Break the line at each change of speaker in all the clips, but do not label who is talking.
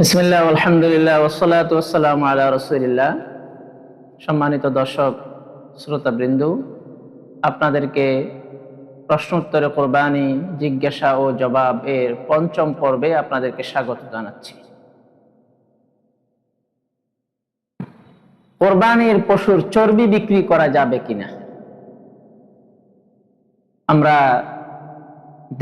বিসমিল্লাহ আলহামদুলিল্লাহ ওয়াসসালাতু ওয়াসসালামু আলা রাসূলিল্লাহ। সম্মানিত দর্শক শ্রোতাবৃন্দ, আপনাদেরকে প্রশ্নোত্তরে কোরবানি জিজ্ঞাসা ও জবাব এর পঞ্চম পর্বে আপনাদেরকে স্বাগত জানাচ্ছি। কোরবানির পশুর চর্বি বিক্রি করা যাবে কিনা? আমরা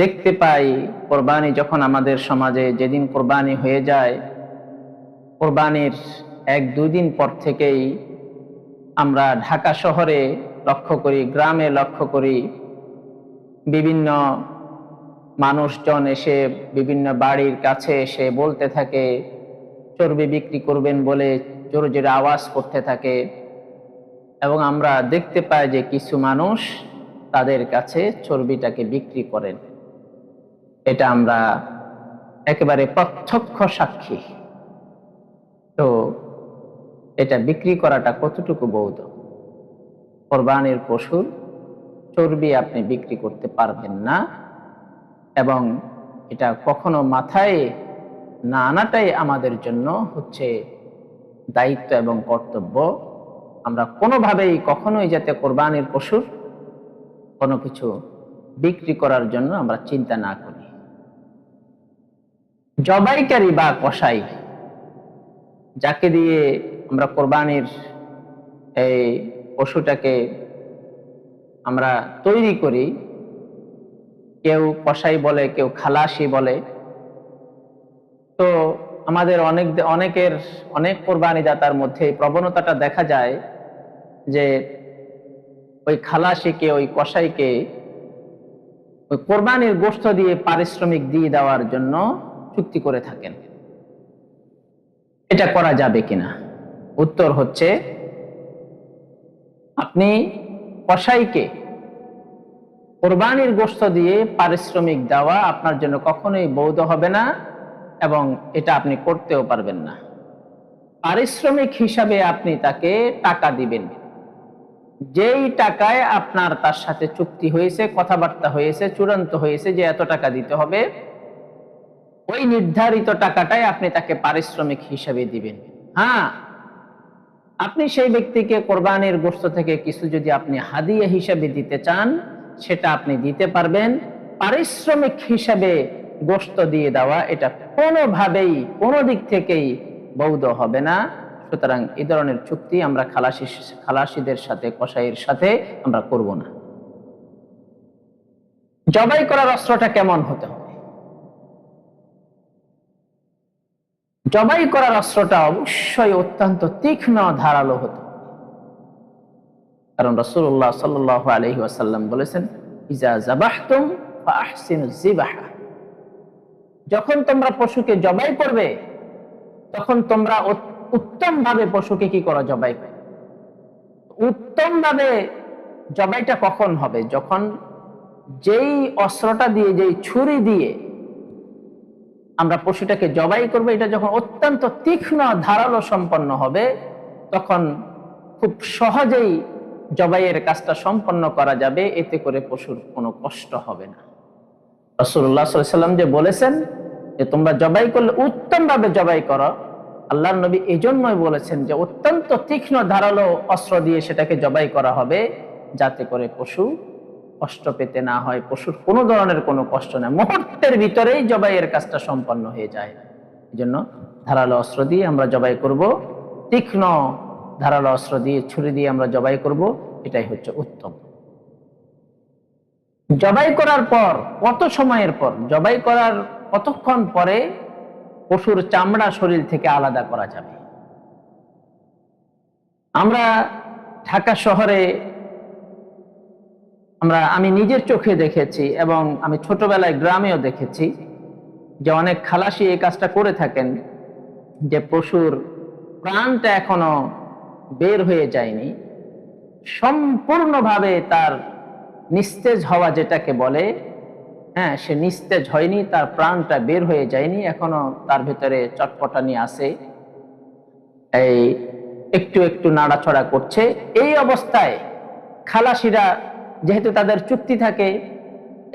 দেখতে পাই কোরবানি যখন আমাদের সমাজে যেদিন কোরবানি হয়ে যায়, কোরবানির 1-2 দিন পর থেকেই আমরা ঢাকা শহরে লক্ষ্য করি, গ্রামে লক্ষ্য করি, বিভিন্ন মানুষজন এসে বিভিন্ন বাড়ির কাছে এসে বলতে থাকে, চর্বি বিক্রি করবেন বলে জোরে জোরে আওয়াজ করতে থাকে। এবং আমরা দেখতে পাই যে কিছু মানুষ তাদের কাছে চর্বিটাকে বিক্রি করেন। এটা আমরা একেবারে প্রত্যক্ষ সাক্ষী। তো এটা বিক্রি করাটা কতটুকু বৈধ? কোরবানির পশুর চর্বি আপনি বিক্রি করতে পারবেন না, এবং এটা কখনো মাথায় না আনাটাই আমাদের জন্য হচ্ছে দায়িত্ব এবং কর্তব্য। আমরা কোনোভাবেই কখনোই যাতে কোরবানির পশুর কোনো কিছু বিক্রি করার জন্য আমরা চিন্তা না করি। জবাইকারী বা কসাই, যাকে দিয়ে আমরা কোরবানির এই পশুটাকে আমরা তৈরি করি, কেউ কসাই বলে, কেউ খালাসি বলে। তো আমাদের অনেক কোরবানি দাতার মধ্যে এই প্রবণতাটা দেখা যায় যে ওই খালাসিকে, ওই কসাইকে ওই কোরবানির গোশত দিয়ে পারিশ্রমিক দিয়ে দেওয়ার জন্য চুক্তি করে থাকেন। এটা করা যাবে কিনা? উত্তর হচ্ছে, আপনি কসাইকে কোরবানির গোশত দিয়ে পারিশ্রমিক দেওয়া আপনার জন্য কখনোই বৈধ হবে না, এবং এটা আপনি করতেও পারবেন না। পারিশ্রমিক হিসাবে আপনি তাকে টাকা দিবেন। যেই টাকায় আপনার তার সাথে চুক্তি হয়েছে, কথাবার্তা হয়েছে, চূড়ান্ত হয়েছে যে এত টাকা দিতে হবে, ওই নির্ধারিত টাকাটাই আপনি তাকে পারিশ্রমিক হিসাবে দিবেন। হ্যাঁ, আপনি সেই ব্যক্তিকে কোরবানির গোশত থেকে কিছু যদি আপনি হাদিয়া হিসাবে দিতে চান, সেটা আপনি দিতে পারবেন। পারিশ্রমিক হিসাবে গোশত দিয়ে দেওয়া এটা কোনোভাবেই কোনো দিক থেকেই বৈধ হবে না। সুতরাং এই ধরনের চুক্তি আমরা খালাসিদের সাথে, কসাইয়ের সাথে আমরা করব না। জবাই করার অস্ত্রটা কেমন হতে হবে? জবাই করার অস্ত্রটা অবশ্যই অত্যন্ত তীক্ষ্ণ, ধারালো হতে হবে। কারণ রাসূলুল্লাহ সাল্লাল্লাহু আলাইহি ওয়াসাল্লাম বলেছেন, ইজা যাবাহতুম ফাআহসিনুজ যিবাহা। যখন তোমরা পশুকে জবাই করবে, তখন তোমরা উত্তম ভাবে পশুকে কি করো? জবাই করো। উত্তম ভাবে জবাইটা কখন হবে? যখন যেই অস্ত্রটা দিয়ে, যেই ছুরি দিয়ে আমরা পশুটাকে জবাই করবো, এটা যখন অত্যন্ত তীক্ষ্ণ, ধারালো সম্পন্ন হবে, তখন খুব সহজেই জবাইয়ের কাজটা সম্পন্ন করা যাবে। এতে করে পশুর কোনো কষ্ট হবে না। রাসূলুল্লাহ সাল্লাল্লাহু আলাইহি ওয়াসাল্লাম যে বলেছেন যে তোমরা জবাই করলে উত্তম ভাবে জবাই করো, আল্লাহর নবী এই জন্যই বলেছেন যে অত্যন্ত তীক্ষ্ণ, ধারালো অস্ত্র দিয়ে সেটাকে জবাই করা হবে, যাতে করে পশু কষ্ট পেতে না হয়, পশুর কোনো ধরনের কোনো কষ্ট না, মুহূর্তের ভিতরেই জবাইয়ের কাজটা সম্পন্ন হয়ে যায়। এই জন্য ধারালো অস্ত্র দিয়ে আমরা জবাই করব, তীক্ষ্ণ ধারালো অস্ত্র দিয়ে, ছুরি দিয়ে আমরা জবাই করব, এটাই হচ্ছে উত্তম। জবাই করার পর কত সময়ের পর, জবাই করার কতক্ষণ পরে পশুর চামড়া শরীর থেকে আলাদা করা যাবে? আমরা ঢাকা শহরে আমি নিজের চোখে দেখেছি, এবং আমি ছোটবেলায় গ্রামেও দেখেছি যে অনেক খালাসি এই কাজটা করে থাকেন, যে পশুর প্রাণটা এখনো বের হয়ে যায়নি, সম্পূর্ণভাবে তার নিস্তেজ হওয়া যেটাকে বলে, হ্যাঁ, সে নিস্তেজ হয়নি, তার প্রাণটা বের হয়ে যায়নি, এখনো তার ভেতরে চটপটানি আছে, এই একটু একটু নাড়াচড়া করছে। এই অবস্থায় খালাসিরা, যেহেতু তাদের চুক্তি থাকে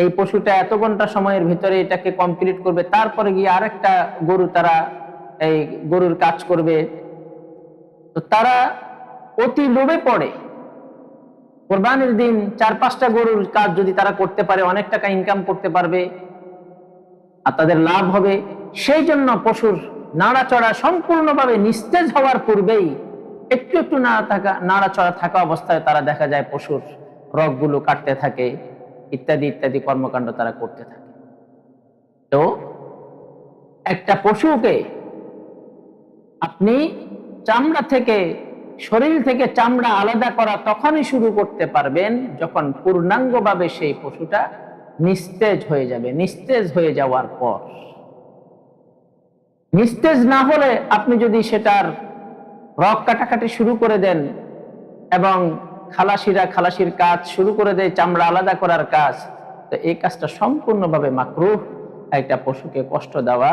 এই পশুটা এত ঘন্টা সময়ের ভিতরে এটাকে কমপ্লিট করবে, তারপরে গিয়ে আরেকটা গরু তারা এই গরুর কাজ করবে, তো তারা অতি লোভে পড়ে। কোরবানির দিন 4-5টা গরুর কাজ যদি তারা করতে পারে, অনেক টাকা ইনকাম করতে পারবে আর তাদের লাভ হবে। সেই জন্য পশুর নাড়াচড়া সম্পূর্ণভাবে নিস্তেজ হওয়ার পূর্বেই একটু একটু নাড়াচড়া থাকা অবস্থায় তারা দেখা যায় পশুর রগগুলো কাটতে থাকে, ইত্যাদি ইত্যাদি কর্মকাণ্ড তারা করতে থাকে। তো একটা পশুকে আপনি চামড়া থেকে, শরীর থেকে চামড়া আলাদা করা তখনই শুরু করতে পারবেন যখন পূর্ণাঙ্গভাবে সেই পশুটা নিস্তেজ হয়ে যাবে। নিস্তেজ হয়ে যাওয়ার পর, নিস্তেজ না হলে আপনি যদি সেটার রগ কাটাকাটি শুরু করে দেন এবং খালাসির কাজ শুরু করে দেয়, চামড়া আলাদা করার কাজ, তো এই কাজটা সম্পূর্ণভাবে মাকরুহ। একটা পশুকে কষ্ট দেওয়া,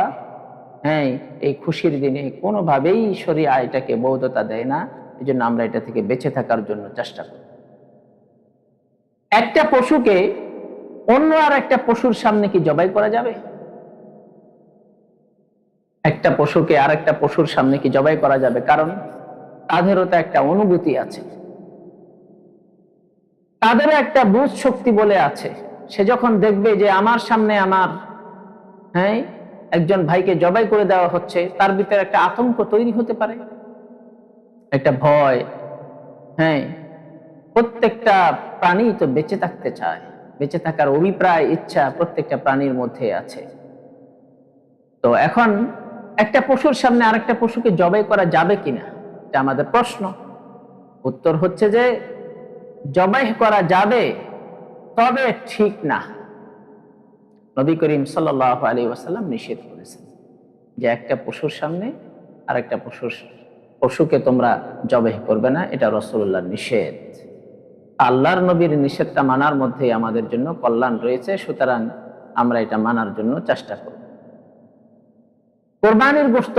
হ্যাঁ, এই খুশির দিনে কোনোভাবেই শরীআ এটাকে বৈধতা দেয় না। এই জন্য আমরা এটা থেকে বেঁচে থাকার জন্য চেষ্টা করি। একটা পশুকে অন্য আর একটা পশুর সামনে কি জবাই করা যাবে? একটা পশুকে আর একটা পশুর সামনে কি জবাই করা যাবে? কারণ তাদেরও তো একটা অনুভূতি আছে, তাদেরও একটা বুঝ শক্তি বলে আছে। সে যখন দেখবে যে আমার সামনে আমার, হ্যাঁ, একজন ভাইকে জবাই করে দেওয়া হচ্ছে, তার ভিতরে একটা আতঙ্ক তৈরি হতে পারে, একটা ভয়। হ্যাঁ, প্রত্যেকটা প্রাণী তো বেঁচে থাকতে চায়, বেঁচে থাকার অভিপ্রায়, ইচ্ছা প্রত্যেকটা প্রাণীর মধ্যে আছে। তো এখন একটা পশুর সামনে আরেকটা পশুকে জবাই করা যাবে কিনা, এটা আমাদের প্রশ্ন। উত্তর হচ্ছে যে জবাই করা যাবে, তবে ঠিক না। নবী করিম সাল্লাল্লাহু আলাইহি ওয়াসাল্লাম নিষেধ করেছেন যে একটা পশুর সামনে আরেকটা পশুকে তোমরা জবাই করবে না, এটা রাসূলুল্লাহর নিষেধ। আল্লাহর নবীর নিষেধটা মানার মধ্যে আমাদের জন্য কল্যাণ রয়েছে, সুতরাং আমরা এটা মানার জন্য চেষ্টা করব। কোরবানির গোশত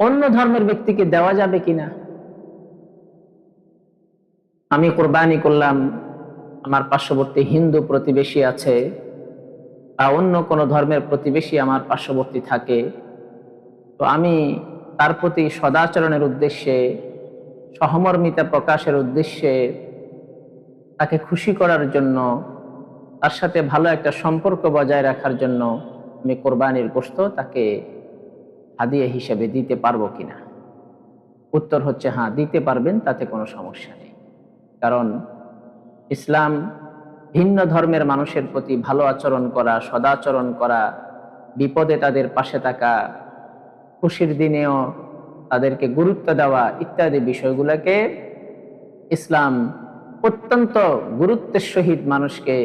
অন্য ধর্মের ব্যক্তিকে দেওয়া যাবে কিনা? আমি কোরবানি করলাম, আমার পার্শ্ববর্তী হিন্দু প্রতিবেশী আছে বা অন্য কোনো ধর্মের প্রতিবেশী আমার পার্শ্ববর্তী থাকে, তো আমি তার প্রতি সদাচরণের উদ্দেশ্যে, সহমর্মিতা প্রকাশের উদ্দেশ্যে, তাকে খুশি করার জন্য, তার সাথে ভালো একটা সম্পর্ক বজায় রাখার জন্য আমি কোরবানির গোশত তাকে হাদিয়া হিসেবে দিতে পারবো কিনা? উত্তর হচ্ছে হ্যাঁ, দিতে পারবেন, তাতে কোনো সমস্যা নেই। কারণ ইসলাম ভিন্ন ধর্মের মানুষের প্রতি ভালো আচরণ করা, সদাচরণ করা, বিপদে তাদের পাশে থাকা, খুশির দিনেও তাদেরকে গুরুত্ব দেওয়া ইত্যাদি বিষয়গুলোকে ইসলাম অত্যন্ত গুরুত্বের সহিত মানুষকে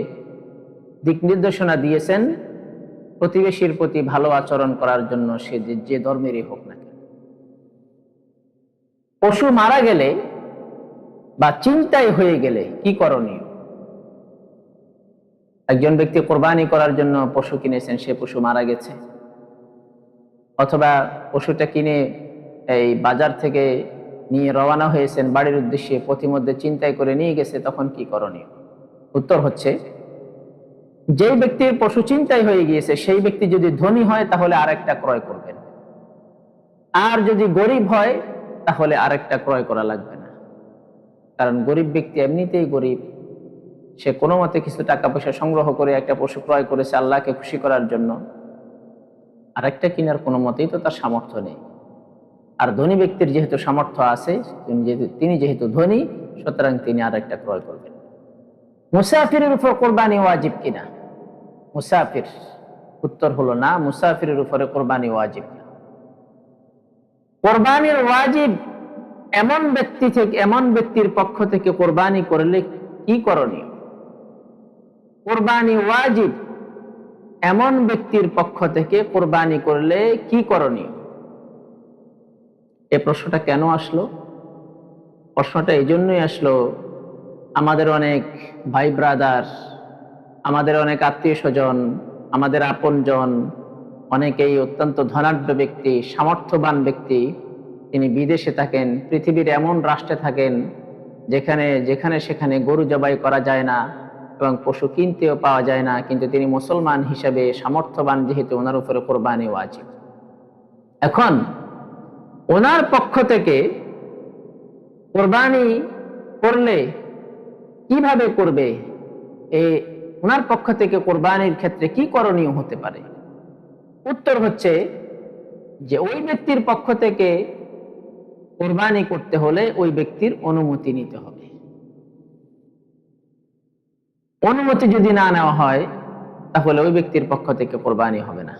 দিক নির্দেশনা দিয়েছেন প্রতিবেশীর প্রতি ভালো আচরণ করার জন্য, সে যে ধর্মেরই হোক না কেন। পশু মারা গেলে বা চিন্তায় হয়ে গেলে কি করণীয়? একজন ব্যক্তি কোরবানি করার জন্য পশু কিনেছেন, সে পশু মারা গেছে, অথবা পশুটা কিনে এই বাজার থেকে নিয়ে রওনা হয়েছেন বাড়ির উদ্দেশ্যে, পথিমধ্যে চিন্তায় করে নিয়ে গেছে, তখন কি করণীয়? উত্তর হচ্ছে, যেই ব্যক্তির পশু চিন্তায় হয়ে গিয়েছে সেই ব্যক্তি যদি ধনী হয় তাহলে আরেকটা ক্রয় করবেন, আর যদি গরিব হয় তাহলে আরেকটা ক্রয় করা লাগবে না। কারণ গরিব ব্যক্তি এমনিতেই গরিব, সে কোনো মতে কিছু টাকা পয়সা সংগ্রহ করে একটা পশু ক্রয় করেছে আল্লাহকে খুশি করার জন্য, আরেকটা কেনার কোনো মতেই তো তার সামর্থ্য নেই। আর ধনী ব্যক্তির যেহেতু সামর্থ্য আছে, তিনি যেহেতু ধনী, সুতরাং তিনি আরেকটা ক্রয় করবেন। মুসাফিরের উপর কোরবানি ওয়াজিব কিনা? মুসাফির, উত্তর হলো না, মুসাফিরের উপরে কোরবানি ওয়াজিব না। কোরবানির ওয়াজিব এমন ব্যক্তির পক্ষ থেকে কোরবানি করলে কি করণীয়? কোরবানি ওয়াজিব এমন ব্যক্তির পক্ষ থেকে কোরবানি করলে কি করণীয়? এই প্রশ্নটা কেন আসলো? প্রশ্নটা এই জন্যই আসলো, আমাদের অনেক ভাই ব্রাদার, আমাদের অনেক আত্মীয় স্বজন, আমাদের আপনজন, অনেকেই অত্যন্ত ধনাঢ্য ব্যক্তি, সামর্থ্যবান ব্যক্তি, তিনি বিদেশে থাকেন, পৃথিবীর এমন রাষ্ট্রে থাকেন যেখানে সেখানে গরু জবাই করা যায় না এবং পশু কিনতেও পাওয়া যায় না, কিন্তু তিনি মুসলমান হিসেবে সামর্থ্যবান যেহেতু, ওনার উপরে কোরবানি ওয়াজিব। এখন ওনার পক্ষ থেকে কোরবানি করলে কিভাবে করবে, ওনার পক্ষ থেকে কোরবানির ক্ষেত্রে কি করণীয় হতে পারে? উত্তর হচ্ছে যে ওই ব্যক্তির পক্ষ থেকে কোরবানি করতে হলে ওই ব্যক্তির অনুমতি নিতে হবে। অনুমতি যদি না নেওয়া হয় তাহলে ওই ব্যক্তির পক্ষ থেকে কোরবানি হবে না।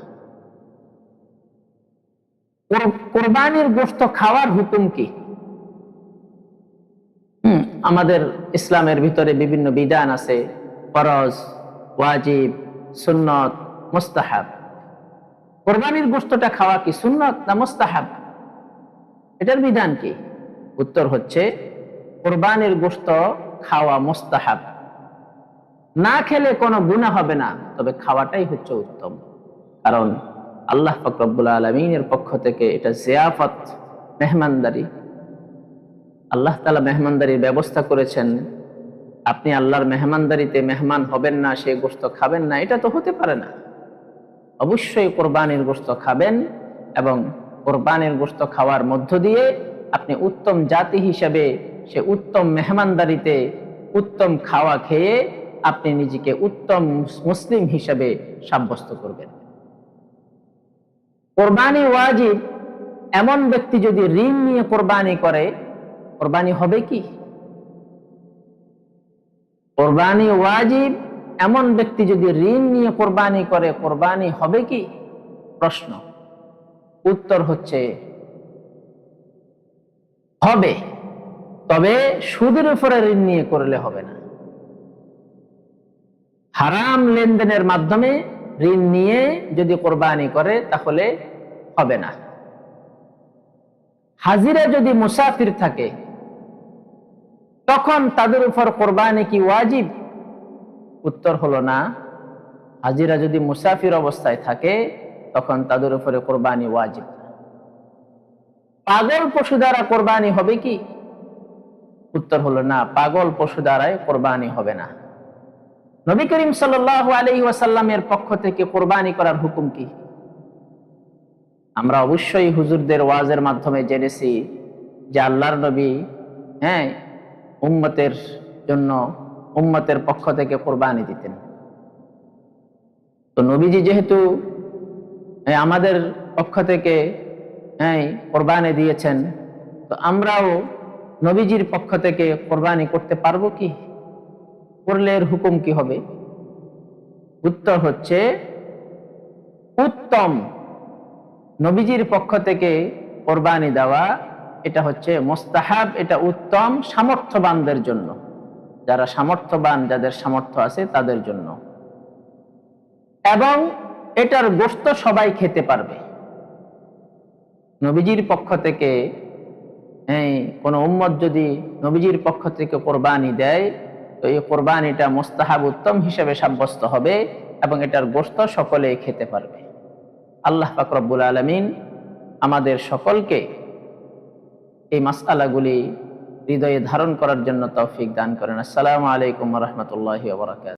কোরবানির গোশত খাওয়ার হুকুম কি? আমাদের ইসলামের ভিতরে বিভিন্ন বিধান আছে, ফরজ, ওয়াজিব, সুন্নত, মুস্তাহাব। কোরবানির গোশতটা খাওয়া কি সুন্নত না মুস্তাহাব? এটার বিধান কি? উত্তর হচ্ছে কোরবানির গোশত খাওয়া মুস্তাহাব। না খেলে কোনো গুনাহ হবে না, তবে খাওয়াটাই হচ্ছে উত্তম। কারণ আল্লাহ পাক রব্বুল আলামিনের পক্ষ থেকে এটা জিয়াফত, মেহমানদারি। আল্লাহ তাআলা মেহমানদারির ব্যবস্থা করেছেন। আপনি আল্লাহর মেহমানদারিতে মেহমান হবেন না, সেই গোশত খাবেন না, এটা তো হতে পারে না। অবশ্যই কোরবানির গোশত খাবেন, এবং কোরবানির গোশত খাওয়ার মধ্য দিয়ে আপনি উত্তম জাতি হিসেবে সে উত্তম মেহমানদারিতে উত্তম খাওয়া খেয়ে আপনি নিজেকে উত্তম মুসলিম হিসেবে সাব্যস্ত করবেন। কোরবানি ওয়াজিব। এমন ব্যক্তি যদি ঋণ নিয়ে কোরবানি করে, কোরবানি হবে কি? কোরবানি ওয়াজিব। এমন ব্যক্তি যদি ঋণ নিয়ে কোরবানি করে, কোরবানি হবে কি? প্রশ্ন। উত্তর হচ্ছে হবে, তবে সুদের উপরে ঋণ নিয়ে করলে হবে না। হারাম লেনদেনের মাধ্যমে ঋণ নিয়ে যদি কোরবানি করে তাহলে হবে না। হাজিরা যদি মুসাফির থাকে তখন তাদের উপর কোরবানি কি ওয়াজিব? উত্তর হলো না। হাজিরা যদি মুসাফির অবস্থায় থাকে তখন তাদের উপরে কোরবানি ওয়াজিব। পাগল পশু দ্বারা কোরবানি হবে কি? উত্তর হলো না, পাগল পশু দ্বারাই কোরবানি হবে না। নবী করিম সাল্লাল্লাহু আলাইহি ওয়াসাল্লামের পক্ষ থেকে কোরবানি করার হুকুম কি? আমরা অবশ্যই হুজুরদের ওয়াজের মাধ্যমে জেনেছি যে আল্লাহর নবী উম্মতের জন্য উম্মতের পক্ষ থেকে কোরবানি দিতেন। তো নবীজি যেহেতু আমাদের পক্ষ থেকে কোরবানি দিয়েছেন, তো আমরাও নবীজির পক্ষ থেকে কোরবানি করতে পারবো কি? করলে এর হুকুম কি হবে? উত্তর হচ্ছে উত্তম নবীজির পক্ষ থেকে কোরবানি দেওয়া এটা হচ্ছে মুস্তাহাব, এটা উত্তম সামর্থ্যবানদের জন্য, যারা সামর্থ্যবান, যাদের সামর্থ্য আছে তাদের জন্য। এবং এটার গোশত সবাই খেতে পারবে। নবীজির পক্ষ থেকে কোন উম্মত যদি নবীজির পক্ষ থেকে কোরবানি দেয়, তো এই কোরবানিটা মুস্তাহাব, উত্তম হিসেবে সাব্যস্ত হবে এবং এটার গোশত সকলেই খেতে পারবে। আল্লাহ পাক রব্বুল আলামিন আমাদের সকলকে এই মাসআলাগুলি হৃদয়ে ধারণ করার জন্য তৌফিক দান করেন। আসসালামু আলাইকুম ওয়া রাহমাতুল্লাহি ওয়া বারাকাতুহু।